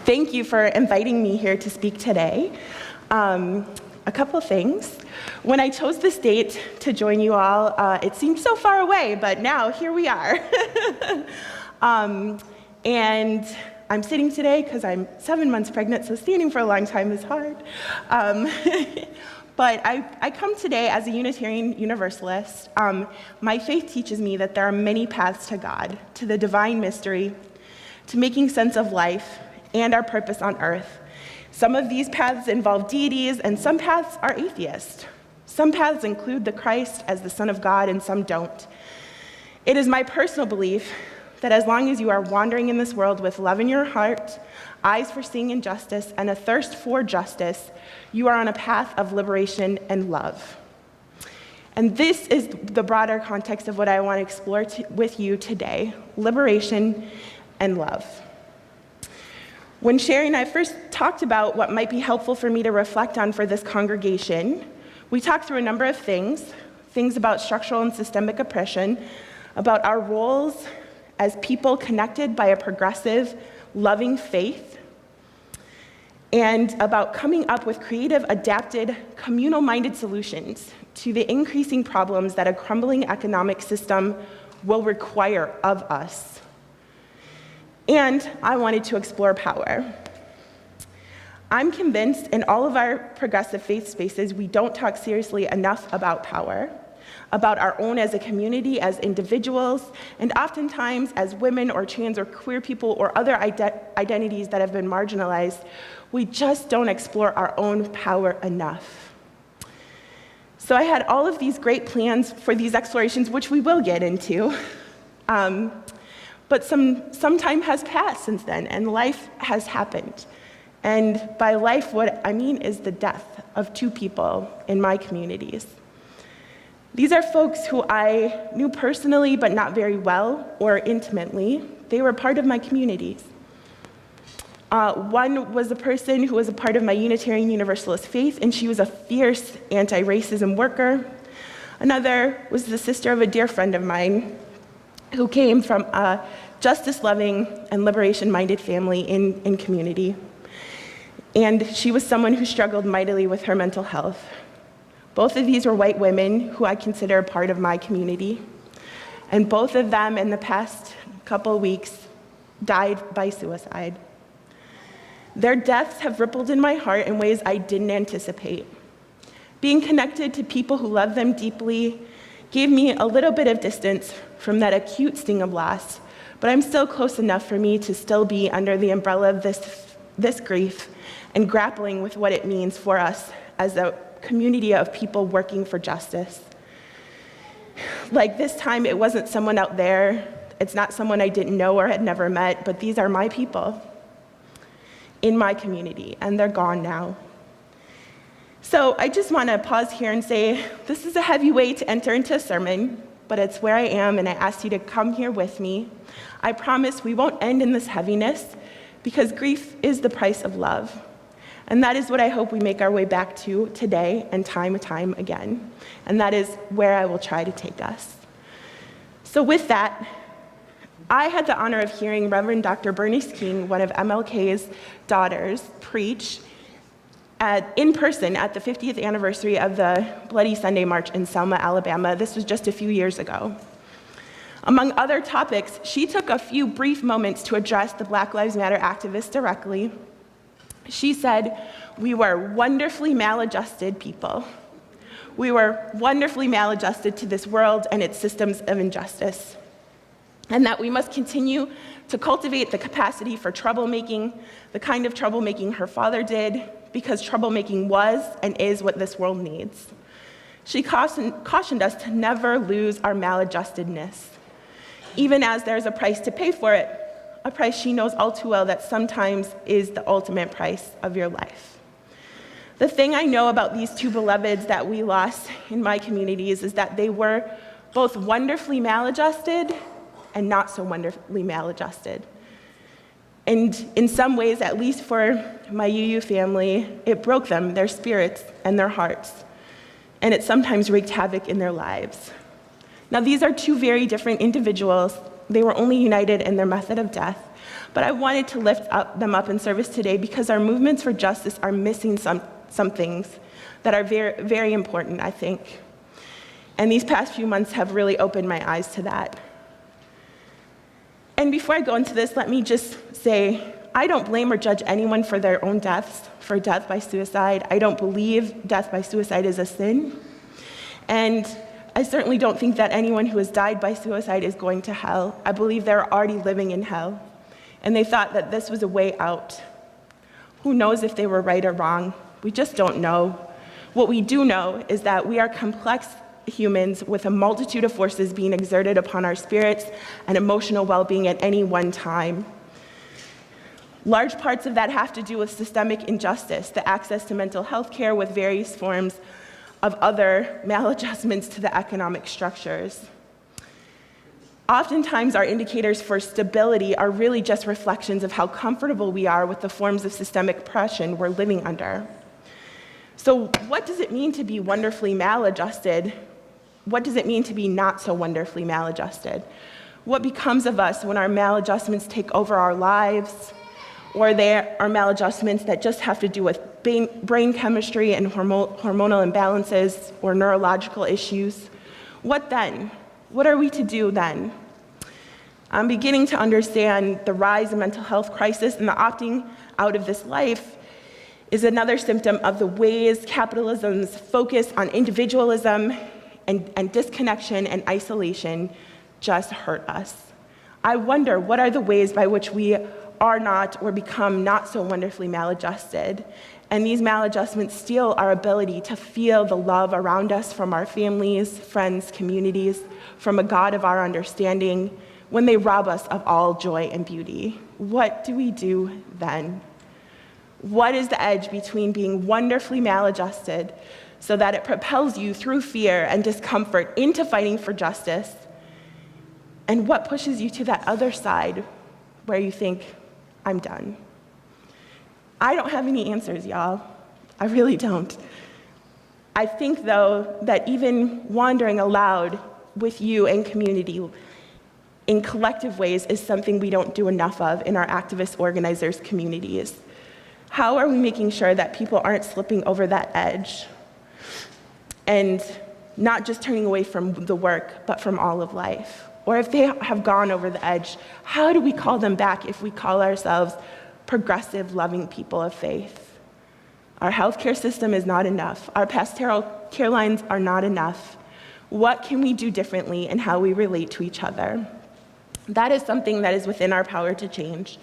Thank you for inviting me here to speak today. A couple things. When I chose this date to join you all, it seemed so far away, but now here we are. And I'm sitting today because I'm 7 months pregnant, so standing for a long time is hard. But I come today as a Unitarian Universalist. My faith teaches me that there are many paths to God, to the divine mystery, to making sense of life and our purpose on earth. Some of these paths involve deities, and some paths are atheist. Some paths include the Christ as the Son of God, and some don't. It is my personal belief that as long as you are wandering in this world with love in your heart, eyes for seeing injustice, and a thirst for justice, you are on a path of liberation and love. And this is the broader context of what I want to explore with you today: liberation and love. When Sherry and I first talked about what might be helpful for me to reflect on for this congregation, we talked through a number of things about structural and systemic oppression, about our roles as people connected by a progressive, loving faith, and about coming up with creative, adapted, communal-minded solutions to the increasing problems that a crumbling economic system will require of us. And I wanted to explore power. I'm convinced in all of our progressive faith spaces, we don't talk seriously enough about power, about our own as a community, as individuals, and oftentimes as women or trans or queer people or other identities that have been marginalized. We just don't explore our own power enough. So I had all of these great plans for these explorations, which we will get into. But some time has passed since then, and life has happened. And by life, what I mean is the death of two people in my communities. These are folks who I knew personally, but not very well or intimately. They were part of my communities. One was a person who was a part of my Unitarian Universalist faith, and she was a fierce anti-racism worker. Another was the sister of a dear friend of mine who came from a justice-loving and liberation-minded family in community. And she was someone who struggled mightily with her mental health. Both of these were white women who I consider a part of my community. And both of them, in the past couple of weeks, died by suicide. Their deaths have rippled in my heart in ways I didn't anticipate. Being connected to people who love them deeply gave me a little bit of distance from that acute sting of loss, but I'm still close enough for me to still be under the umbrella of this grief and grappling with what it means for us as a community of people working for justice. Like this time, it wasn't someone out there. It's not someone I didn't know or had never met, but these are my people in my community, and they're gone now. So I just want to pause here and say, this is a heavy way to enter into a sermon, but it's where I am, and I ask you to come here with me. I promise we won't end in this heaviness, because grief is the price of love. And that is what I hope we make our way back to today and time again. And that is where I will try to take us. So with that, I had the honor of hearing Reverend Dr. Bernice King, one of MLK's daughters, preach in person at the 50th anniversary of the Bloody Sunday March in Selma, Alabama. This was just a few years ago. Among other topics, she took a few brief moments to address the Black Lives Matter activists directly. She said, "We were wonderfully maladjusted people. We were wonderfully maladjusted to this world and its systems of injustice, and that we must continue to cultivate the capacity for troublemaking, the kind of troublemaking her father did, because troublemaking was and is what this world needs." She cautioned us to never lose our maladjustedness, even as there's a price to pay for it, a price she knows all too well that sometimes is the ultimate price of your life. The thing I know about these two beloveds that we lost in my communities is that they were both wonderfully maladjusted and not so wonderfully maladjusted. And in some ways, at least for my UU family, it broke them, their spirits and their hearts, and it sometimes wreaked havoc in their lives. Now, these are two very different individuals. They were only united in their method of death, But I wanted to lift them up in service today because our movements for justice are missing some things that are very, very important, I think. And these past few months have really opened my eyes to that. And before I go into this, let me just say, I don't blame or judge anyone for their own deaths, for death by suicide. I don't believe death by suicide is a sin. And I certainly don't think that anyone who has died by suicide is going to hell. I believe they're already living in hell. And they thought that this was a way out. Who knows if they were right or wrong? We just don't know. What we do know is that we are complex humans with a multitude of forces being exerted upon our spirits and emotional well-being at any one time. Large parts of that have to do with systemic injustice, the access to mental health care with various forms of other maladjustments to the economic structures. Oftentimes, our indicators for stability are really just reflections of how comfortable we are with the forms of systemic oppression we're living under. So what does it mean to be wonderfully maladjusted? What does it mean to be not so wonderfully maladjusted? What becomes of us when our maladjustments take over our lives, or there are maladjustments that just have to do with brain chemistry and hormonal imbalances or neurological issues? What then? What are we to do then? I'm beginning to understand the rise in mental health crisis, and the opting out of this life is another symptom of the ways capitalism's focus on individualism and disconnection and isolation just hurt us. I wonder, what are the ways by which we are not or become not so wonderfully maladjusted? And these maladjustments steal our ability to feel the love around us from our families, friends, communities, from a God of our understanding, when they rob us of all joy and beauty. What do we do then? What is the edge between being wonderfully maladjusted so that it propels you through fear and discomfort into fighting for justice, and what pushes you to that other side where you think, I'm done? I don't have any answers, y'all. I really don't. I think, though, that even wandering aloud with you and community in collective ways is something we don't do enough of in our activist organizers' communities. How are we making sure that people aren't slipping over that edge and not just turning away from the work, but from all of life? Or if they have gone over the edge, how do we call them back if we call ourselves progressive, loving people of faith? Our healthcare system is not enough. Our pastoral care lines are not enough. What can we do differently in how we relate to each other? That is something that is within our power to change.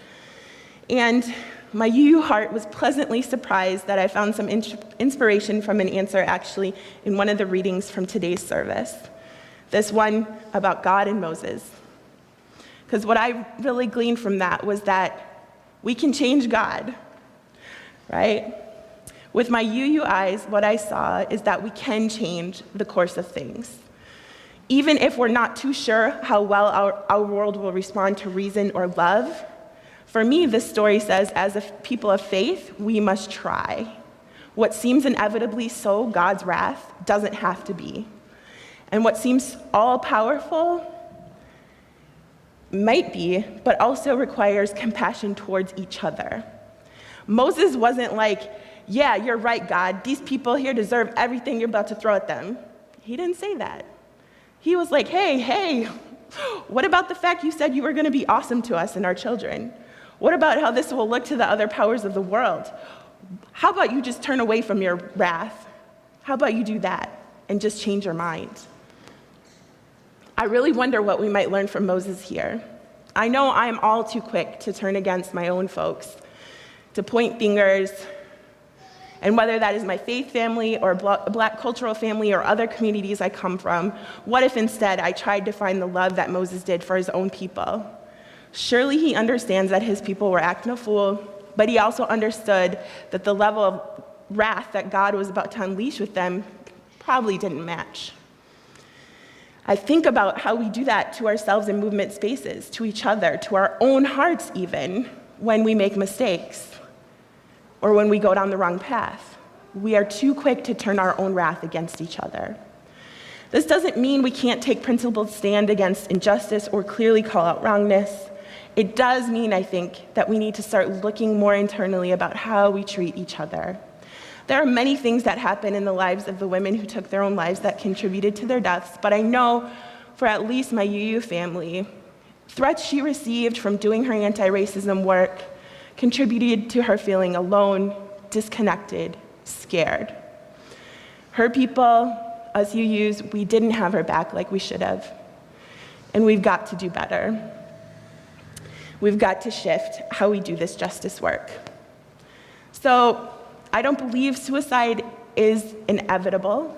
And my UU heart was pleasantly surprised that I found some inspiration from an answer actually in one of the readings from today's service. This one about God and Moses. Because what I really gleaned from that was that we can change God, right? With my UU eyes, what I saw is that we can change the course of things. Even if we're not too sure how well our world will respond to reason or love, for me, this story says, as a people of faith, we must try. What seems inevitably so God's wrath doesn't have to be. And what seems all-powerful might be, but also requires compassion towards each other. Moses wasn't like, yeah, you're right, God. These people here deserve everything you're about to throw at them. He didn't say that. He was like, hey, what about the fact you said you were going to be awesome to us and our children? What about how this will look to the other powers of the world? How about you just turn away from your wrath? How about you do that and just change your mind? I really wonder what we might learn from Moses here. I know I am all too quick to turn against my own folks, to point fingers, and whether that is my faith family or Black cultural family or other communities I come from, what if instead I tried to find the love that Moses did for his own people? Surely he understands that his people were acting a fool, but he also understood that the level of wrath that God was about to unleash with them probably didn't match. I think about how we do that to ourselves in movement spaces, to each other, to our own hearts even, when we make mistakes or when we go down the wrong path. We are too quick to turn our own wrath against each other. This doesn't mean we can't take principled stand against injustice or clearly call out wrongness. it does mean, I think, that we need to start looking more internally about how we treat each other. There are many things that happen in the lives of the women who took their own lives that contributed to their deaths, but I know for at least my UU family, threats she received from doing her anti-racism work contributed to her feeling alone, disconnected, scared. Her people, us UUs, we didn't have her back like we should have. And we've got to do better. We've got to shift how we do this justice work. So I don't believe suicide is inevitable.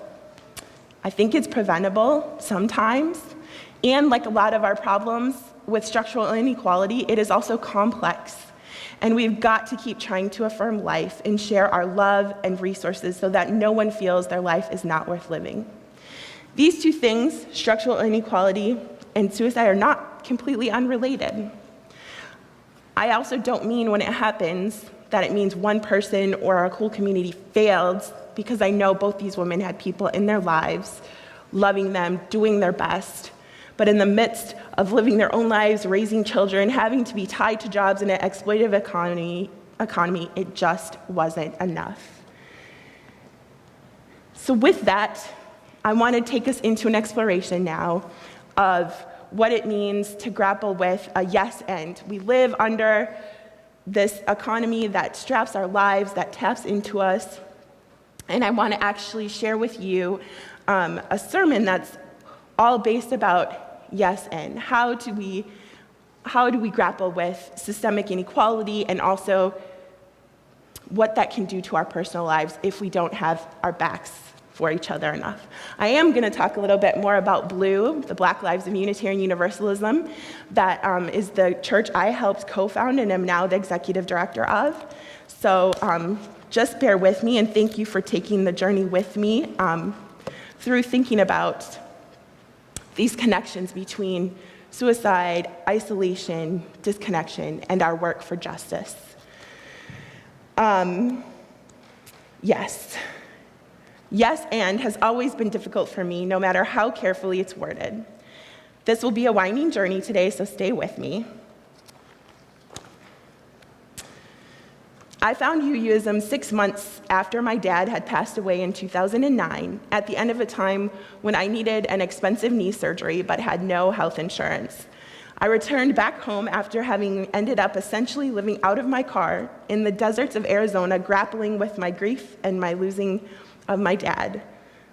I think it's preventable sometimes. And like a lot of our problems with structural inequality, it is also complex. And we've got to keep trying to affirm life and share our love and resources so that no one feels their life is not worth living. These two things, structural inequality and suicide, are not completely unrelated. I also don't mean when it happens that it means one person or our whole community failed, because I know both these women had people in their lives loving them, doing their best, but in the midst of living their own lives, raising children, having to be tied to jobs in an exploitative economy, it just wasn't enough. So with that, I want to take us into an exploration now of what it means to grapple with a yes and. We live under this economy that straps our lives, that taps into us, and I want to actually share with you a sermon that's all based about yes and. How do we grapple with systemic inequality, and also what that can do to our personal lives if we don't have our backs for each other enough. I am going to talk a little bit more about Blue, the Black Lives of Unitarian Universalism. That is the church I helped co-found and am now the executive director of. So just bear with me, and thank you for taking the journey with me through thinking about these connections between suicide, isolation, disconnection, and our work for justice. Yes, and has always been difficult for me, no matter how carefully it's worded. This will be a winding journey today, so stay with me. I found UUism 6 months after my dad had passed away in 2009, at the end of a time when I needed an expensive knee surgery but had no health insurance. I returned back home after having ended up essentially living out of my car in the deserts of Arizona, grappling with my grief and my losing of my dad.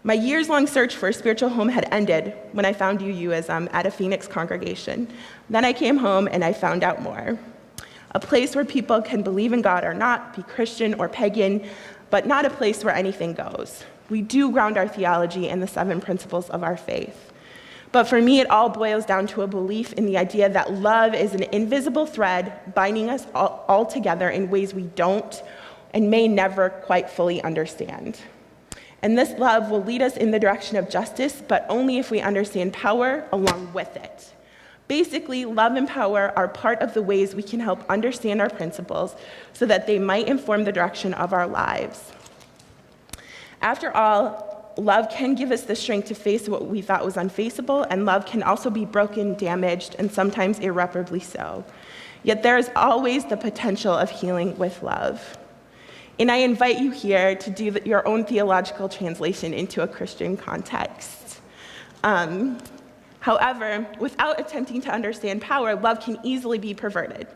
My years-long search for a spiritual home had ended when I found UUism at a Phoenix congregation. Then I came home and I found out more. A place where people can believe in God or not, be Christian or pagan, but not a place where anything goes. We do ground our theology in the 7 principles of our faith. But for me, it all boils down to a belief in the idea that love is an invisible thread binding us all together in ways we don't and may never quite fully understand. And this love will lead us in the direction of justice, but only if we understand power along with it. Basically, love and power are part of the ways we can help understand our principles so that they might inform the direction of our lives. After all, love can give us the strength to face what we thought was unfaceable, and love can also be broken, damaged, and sometimes irreparably so. Yet there is always the potential of healing with love. And I invite you here to do your own theological translation into a Christian context. However, without attempting to understand power, love can easily be perverted.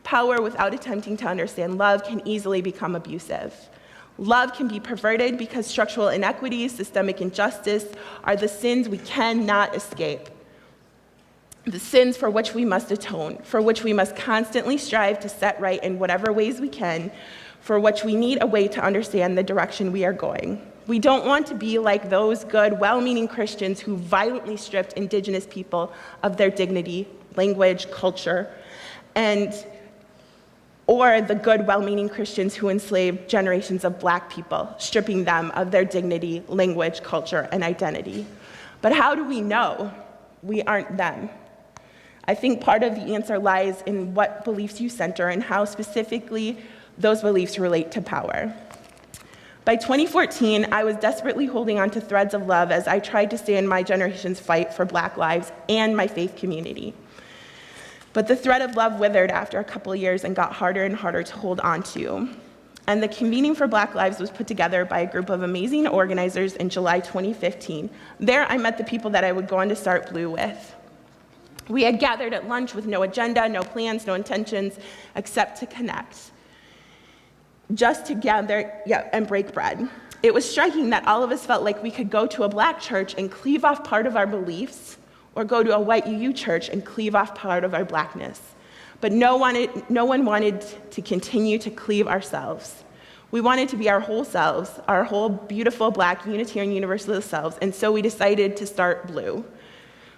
Power without attempting to understand love can easily become abusive. Love can be perverted because structural inequities, systemic injustice are the sins we cannot escape. The sins for which we must atone, for which we must constantly strive to set right in whatever ways we can, for which we need a way to understand the direction we are going. We don't want to be like those good, well-meaning Christians who violently stripped Indigenous people of their dignity, language, culture, or the good, well-meaning Christians who enslaved generations of Black people, stripping them of their dignity, language, culture, and identity. But how do we know we aren't them? I think part of the answer lies in what beliefs you center and how specifically those beliefs relate to power. By 2014, I was desperately holding on to threads of love as I tried to stand my generation's fight for Black lives and my faith community. But the thread of love withered after a couple years and got harder and harder to hold on to. And the Convening for Black Lives was put together by a group of amazing organizers in July 2015. There, I met the people that I would go on to start Blue with. We had gathered at lunch with no agenda, no plans, no intentions, except to connect. Just to gather and break bread. It was striking that all of us felt like we could go to a Black church and cleave off part of our beliefs, or go to a white UU church and cleave off part of our Blackness. But no one wanted to continue to cleave ourselves. We wanted to be our whole selves, our whole beautiful Black Unitarian Universalist selves, and so we decided to start Blue.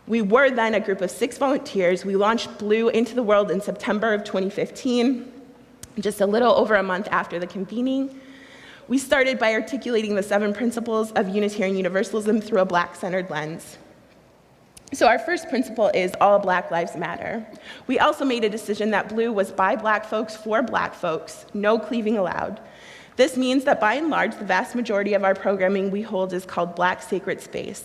We were then a group of 6 volunteers. We launched Blue into the world in September of 2015, just a little over a month after the convening. We started by articulating the 7 principles of Unitarian Universalism through a Black-centered lens. So our first principle is all Black lives matter. We also made a decision that Blue was by Black folks for Black folks, no cleaving allowed. This means that by and large, the vast majority of our programming we hold is called Black sacred space.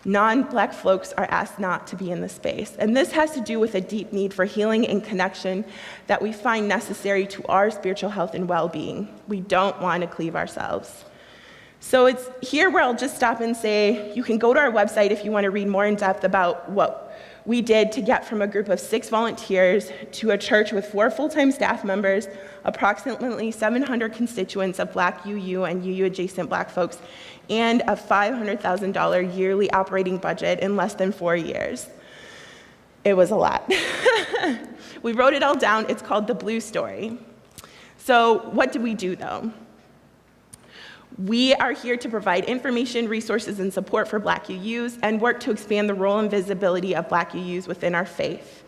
Non-Black folks are asked not to be in the space. And this has to do with a deep need for healing and connection that we find necessary to our spiritual health and well-being. We don't want to cleave ourselves. So it's here where I'll just stop and say, you can go to our website if you want to read more in depth about what we did to get from a group of 6 volunteers to a church with 4 full-time staff members, approximately 700 constituents of Black UU and UU adjacent Black folks, and a $500,000 yearly operating budget in less than 4 years. It was a lot. We wrote it all down. It's called the Blue Story. So what did we do though? We are here to provide information, resources, and support for Black UUs and work to expand the role and visibility of Black UUs within our faith.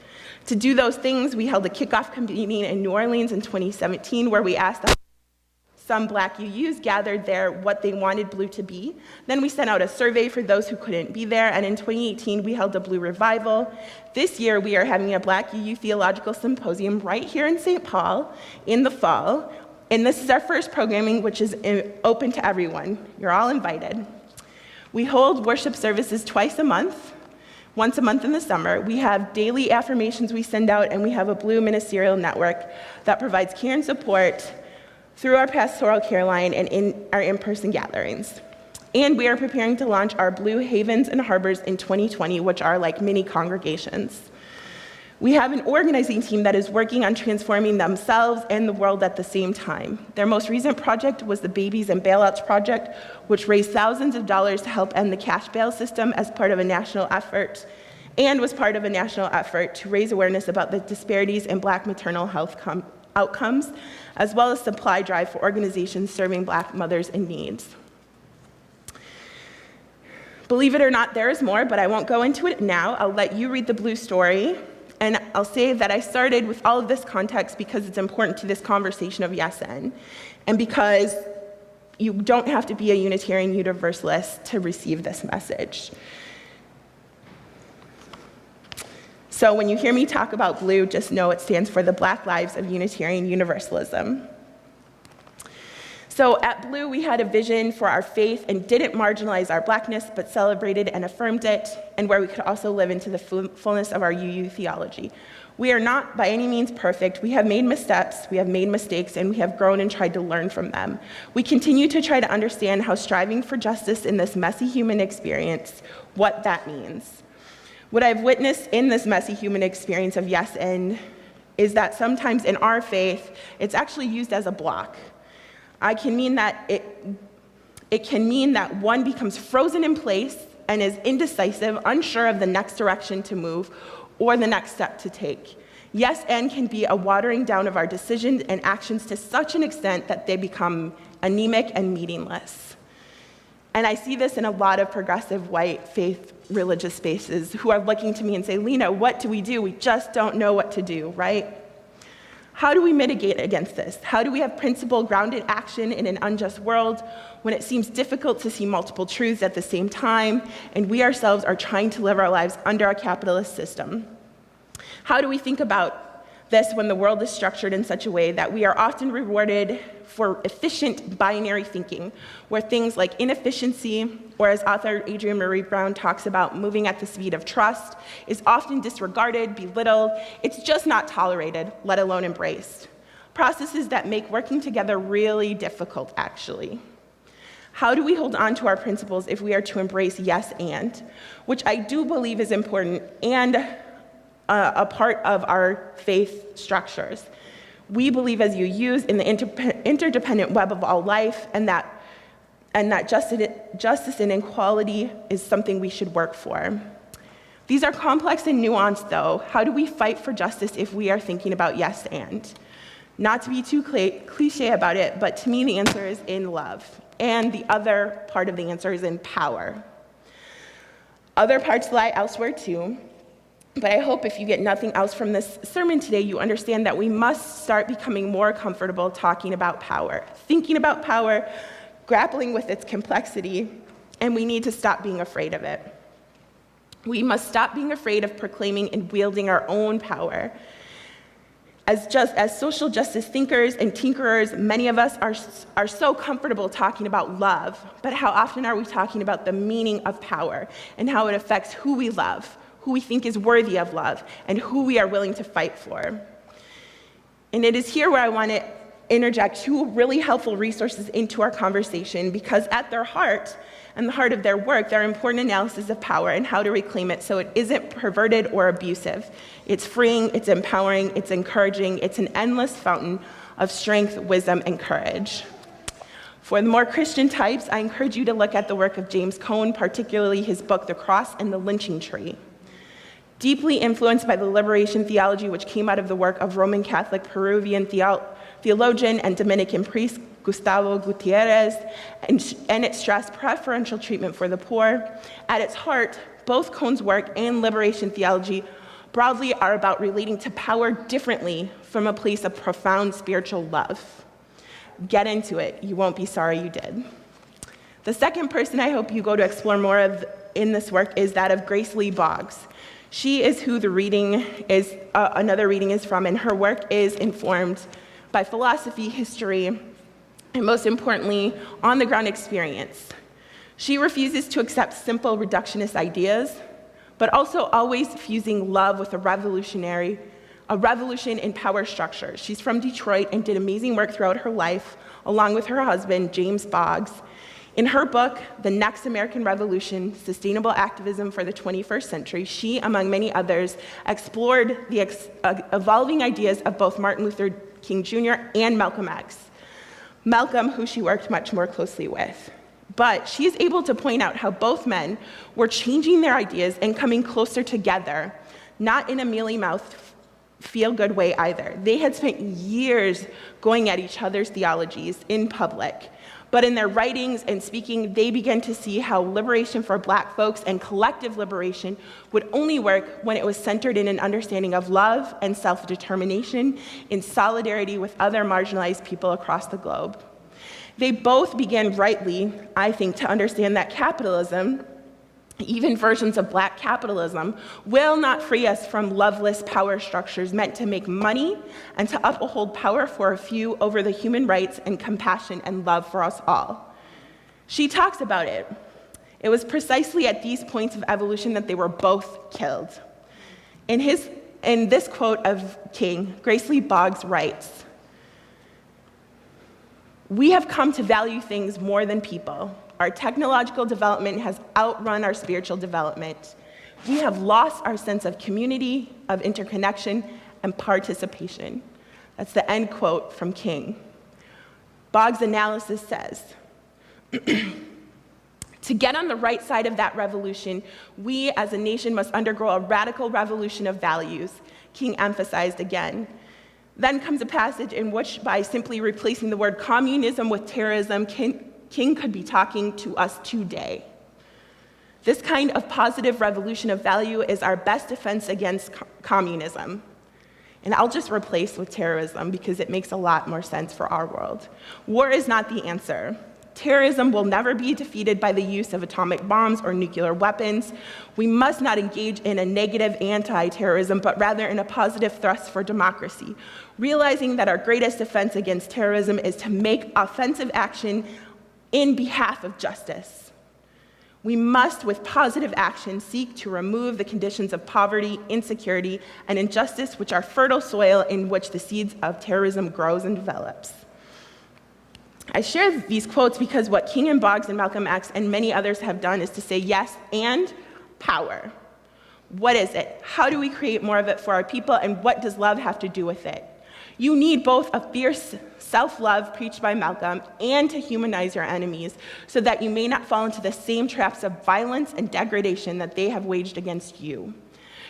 To do those things, we held a kickoff convening in New Orleans in 2017 where we asked some Black UUs gathered there what they wanted Blue to be. Then we sent out a survey for those who couldn't be there, and in 2018 we held a Blue Revival. This year we are having a Black UU Theological Symposium right here in St. Paul in the fall. And this is our first programming, which is open to everyone. You're all invited. We hold worship services twice a month, once a month in the summer. We have daily affirmations we send out, and we have a Blue Ministerial Network that provides care and support through our pastoral care line and in our in-person gatherings. And we are preparing to launch our Blue Havens and Harbors in 2020, which are like mini congregations. We have an organizing team that is working on transforming themselves and the world at the same time. Their most recent project was the Babies and Bailouts Project, which raised thousands of dollars to help end the cash bail system as part of a national effort, and was part of a national effort to raise awareness about the disparities in Black maternal health outcomes, as well as supply drive for organizations serving Black mothers in need. Believe it or not, there is more, but I won't go into it now. I'll let you read the Blue Story. And I'll say that I started with all of this context because it's important to this conversation of YesN, and because you don't have to be a Unitarian Universalist to receive this message. So when you hear me talk about Blue, just know it stands for the Black Lives of Unitarian Universalism. So at Blue, we had a vision for our faith and didn't marginalize our Blackness, but celebrated and affirmed it, and where we could also live into the fullness of our UU theology. We are not by any means perfect. We have made missteps, we have made mistakes, and we have grown and tried to learn from them. We continue to try to understand how striving for justice in this messy human experience, what that means. What I've witnessed in this messy human experience of YesN is that sometimes in our faith, it's actually used as a block. It can mean that one becomes frozen in place and is indecisive, unsure of the next direction to move or the next step to take. YesN can be a watering down of our decisions and actions to such an extent that they become anemic and meaningless. And I see this in a lot of progressive white faith religious spaces who are looking to me and say, Lena, what do? We just don't know what to do, right? How do we mitigate against this? How do we have principle-grounded action in an unjust world when it seems difficult to see multiple truths at the same time, and we ourselves are trying to live our lives under a capitalist system? How do we think about this when the world is structured in such a way that we are often rewarded for efficient binary thinking, where things like inefficiency, or as author Adrienne Marie Brown talks about, moving at the speed of trust, is often disregarded, belittled. It's just not tolerated, let alone embraced. Processes that make working together really difficult, actually. How do we hold on to our principles if we are to embrace yes and, which I do believe is important and a part of our faith structures? We believe, as you use, in the interdependent web of all life, and that justice and equality is something we should work for. These are complex and nuanced, though. How do we fight for justice if we are thinking about yes and? Not to be too cliche about it, but to me the answer is in love. And the other part of the answer is in power. Other parts lie elsewhere too, but I hope if you get nothing else from this sermon today, you understand that we must start becoming more comfortable talking about power, thinking about power, grappling with its complexity, and we need to stop being afraid of it. We must stop being afraid of proclaiming and wielding our own power. As social justice thinkers and tinkerers, many of us are so comfortable talking about love, but how often are we talking about the meaning of power and how it affects who we love, who we think is worthy of love, and who we are willing to fight for? And it is here where I want to interject two really helpful resources into our conversation, because at their heart, and the heart of their work, there are important analysis of power and how to reclaim it so it isn't perverted or abusive. It's freeing, it's empowering, it's encouraging, it's an endless fountain of strength, wisdom, and courage. For the more Christian types, I encourage you to look at the work of James Cone, particularly his book, The Cross and the Lynching Tree. Deeply influenced by the liberation theology which came out of the work of Roman Catholic Peruvian theologian and Dominican priest Gustavo Gutierrez, and it stressed preferential treatment for the poor. At its heart, both Cone's work and liberation theology broadly are about relating to power differently from a place of profound spiritual love. Get into it. You won't be sorry you did. The second person I hope you go to explore more of in this work is that of Grace Lee Boggs. She is who the reading is, another reading is from, and her work is informed by philosophy, history, and most importantly, on-the-ground experience. She refuses to accept simple reductionist ideas, but also always fusing love with a revolution in power structure. She's from Detroit and did amazing work throughout her life, along with her husband, James Boggs. In her book, The Next American Revolution, Sustainable Activism for the 21st Century, she, among many others, explored the evolving ideas of both Martin Luther King Jr. and Malcolm X. Malcolm, who she worked much more closely with. But she is able to point out how both men were changing their ideas and coming closer together, not in a mealy-mouthed, feel-good way either. They had spent years going at each other's theologies in public, but in their writings and speaking, they began to see how liberation for Black folks and collective liberation would only work when it was centered in an understanding of love and self-determination in solidarity with other marginalized people across the globe. They both began rightly, I think, to understand that capitalism, even versions of Black capitalism, will not free us from loveless power structures meant to make money and to uphold power for a few over the human rights and compassion and love for us all. She talks about it. It was precisely at these points of evolution that they were both killed. In this quote of King, Grace Lee Boggs writes, "We have come to value things more than people. Our technological development has outrun our spiritual development. We have lost our sense of community, of interconnection, and participation." That's the end quote from King. Boggs' analysis says, to get on the right side of that revolution, we as a nation must undergo a radical revolution of values, King emphasized again. Then comes a passage in which, by simply replacing the word communism with terrorism, King could be talking to us today. This kind of positive revolution of value is our best defense against communism. And I'll just replace with terrorism because it makes a lot more sense for our world. War is not the answer. Terrorism will never be defeated by the use of atomic bombs or nuclear weapons. We must not engage in a negative anti-terrorism, but rather in a positive thrust for democracy, realizing that our greatest defense against terrorism is to make offensive action in behalf of justice. We must, with positive action, seek to remove the conditions of poverty, insecurity, and injustice, which are fertile soil in which the seeds of terrorism grows and develops. I share these quotes because what King and Boggs and Malcolm X and many others have done is to say yes and power. What is it? How do we create more of it for our people, and what does love have to do with it? You need both a fierce self-love preached by Malcolm and to humanize your enemies so that you may not fall into the same traps of violence and degradation that they have waged against you.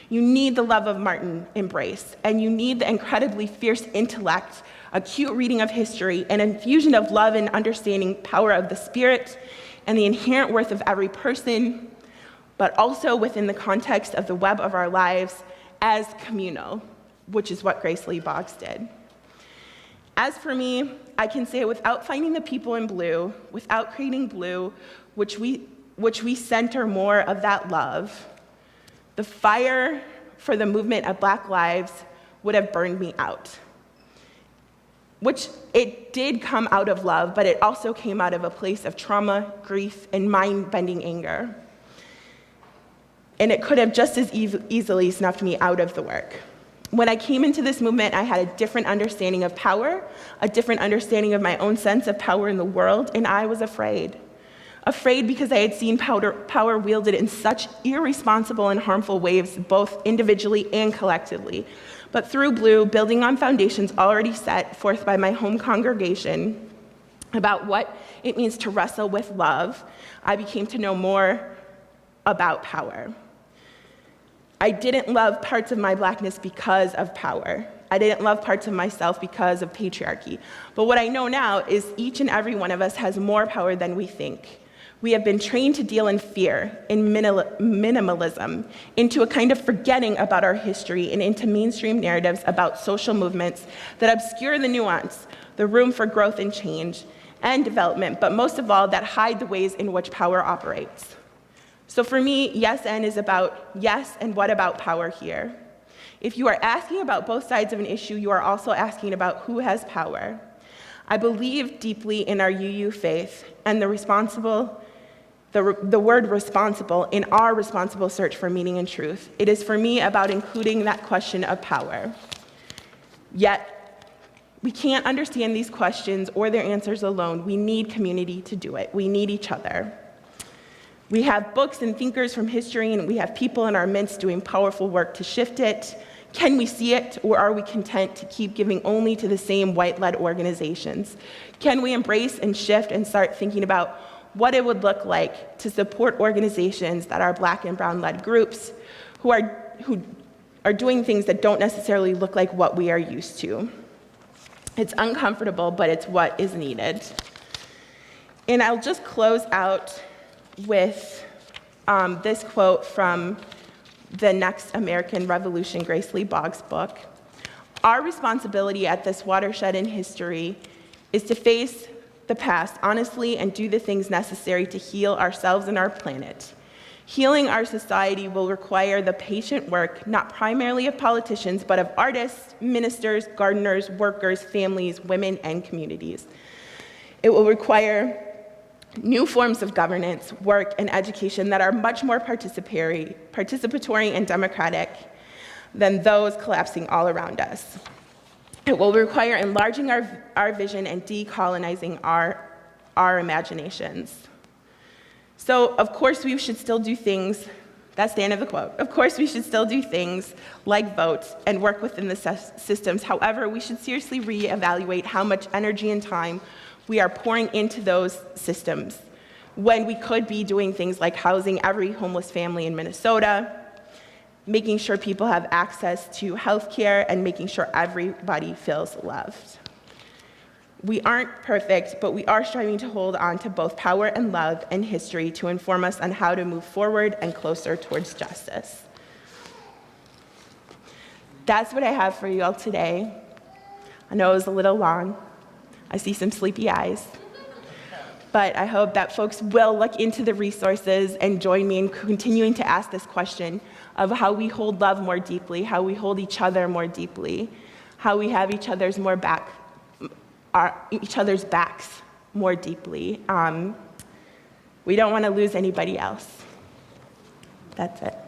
You need the love of Martin embrace, and you need the incredibly fierce intellect, acute reading of history, an infusion of love and understanding power of the Spirit, and the inherent worth of every person, but also within the context of the web of our lives as communal, which is what Grace Lee Boggs did. As for me, I can say without finding the people in blue, without creating blue, which we center more of that love, the fire for the movement of Black lives would have burned me out. Which it did come out of love, but it also came out of a place of trauma, grief, and mind-bending anger. And it could have just as easily snuffed me out of the work. When I came into this movement, I had a different understanding of power, a different understanding of my own sense of power in the world, and I was afraid. Afraid because I had seen power wielded in such irresponsible and harmful ways, both individually and collectively. But through Blue, building on foundations already set forth by my home congregation about what it means to wrestle with love, I became to know more about power. I didn't love parts of my Blackness because of power. I didn't love parts of myself because of patriarchy. But what I know now is each and every one of us has more power than we think. We have been trained to deal in fear, in minimalism, into a kind of forgetting about our history, and into mainstream narratives about social movements that obscure the nuance, the room for growth and change and development, but most of all, that hide the ways in which power operates. So for me, yes and is about yes, and what about power here? If you are asking about both sides of an issue, you are also asking about who has power. I believe deeply in our UU faith and the word responsible in our responsible search for meaning and truth. It is for me about including that question of power. Yet, we can't understand these questions or their answers alone. We need community to do it. We need each other. We have books and thinkers from history, and we have people in our midst doing powerful work to shift it. Can we see it, or are we content to keep giving only to the same white-led organizations? Can we embrace and shift and start thinking about what it would look like to support organizations that are Black and brown-led groups who are doing things that don't necessarily look like what we are used to? It's uncomfortable, but it's what is needed. And I'll just close out with this quote from The Next American Revolution, Grace Lee Boggs' book. Our responsibility at this watershed in history is to face the past honestly and do the things necessary to heal ourselves and our planet. Healing our society will require the patient work, not primarily of politicians, but of artists, ministers, gardeners, workers, families, women, and communities. It will require new forms of governance, work, and education that are much more participatory and democratic than those collapsing all around us. It will require enlarging our vision and decolonizing our imaginations. So, of course, we should still do things, that's the end of the quote. Of course, we should still do things like vote and work within the systems. However, we should seriously reevaluate how much energy and time we are pouring into those systems when we could be doing things like housing every homeless family in Minnesota, making sure people have access to health care, and making sure everybody feels loved. We aren't perfect, but we are striving to hold on to both power and love and history to inform us on how to move forward and closer towards justice. That's what I have for you all today. I know it was a little long. I see some sleepy eyes. But I hope that folks will look into the resources and join me in continuing to ask this question of how we hold love more deeply, how we hold each other more deeply, how we have each other's backs more deeply. We don't want to lose anybody else. That's it.